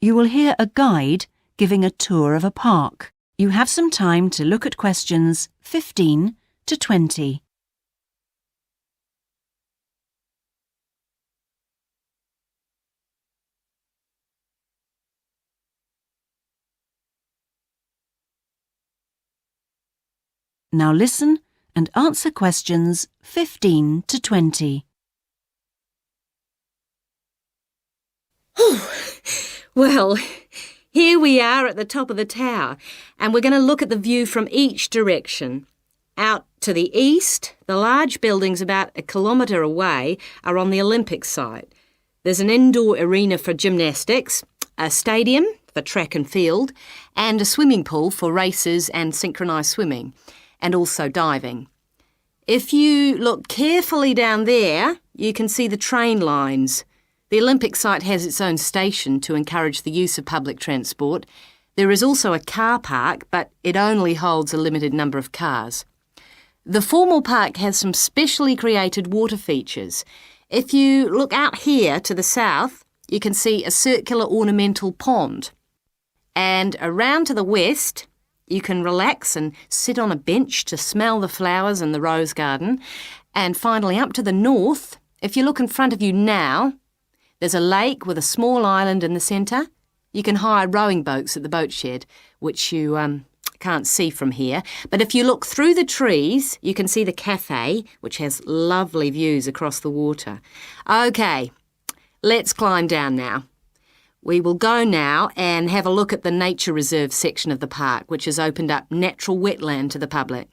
You will hear a guide giving a tour of a park. You have some time to look at questions 15 to 20. Now listen and answer questions 15 to 20. Well, here we are at the top of the tower, and we're going to look at the view from each direction. Out to the east, the large buildings about 1 kilometre away are on the Olympic site. There's an indoor arena for gymnastics, a stadium for track and field, and a swimming pool for races and synchronised swimming, and also diving. If you look carefully down there, you can see the train lines. The Olympic site has its own station to encourage the use of public transport. There is also a car park, but it only holds a limited number of cars. The formal park has some specially created water features. If you look out here to the south, you can see a circular ornamental pond. And around to the west, you can relax and sit on a bench to smell the flowers in the rose garden. And finally, up to the north, if you look in front of you now, there's a lake with a small island in the centre. You can hire rowing boats at the boat shed, which you can't see from here. But if you look through the trees, you can see the cafe, which has lovely views across the water. OK, let's climb down now. We will go now and have a look at the nature reserve section of the park, which has opened up natural wetland to the public.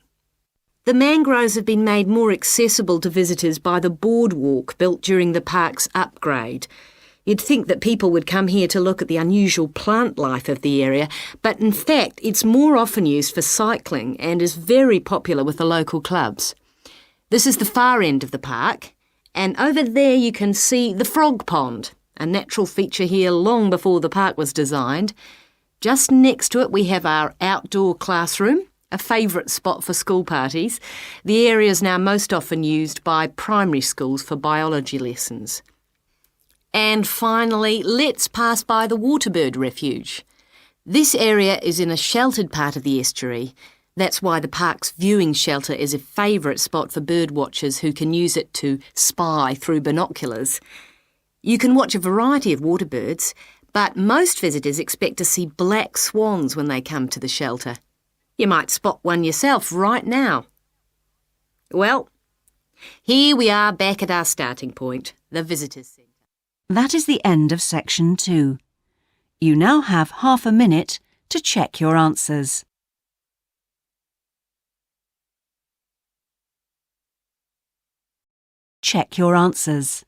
The mangroves have been made more accessible to visitors by the boardwalk built during the park's upgrade. You'd think that people would come here to look at the unusual plant life of the area, but in fact it's more often used for cycling and is very popular with the local clubs. This is the far end of the park, and over there you can see the frog pond, a natural feature here long before the park was designed. Just next to it we have our outdoor classroom, a favourite spot for school parties. The area is now most often used by primary schools for biology lessons. And finally, let's pass by the waterbird refuge. This area is in a sheltered part of the estuary. That's why the park's viewing shelter is a favourite spot for bird watchers who can use it to spy through binoculars. You can watch a variety of waterbirds, but most visitors expect to see black swans when they come to the shelter. You might spot one yourself right now. Well, here we are back at our starting point, the Visitors Centre. That is the end of section 2. You now have half a minute to check your answers. Check your answers.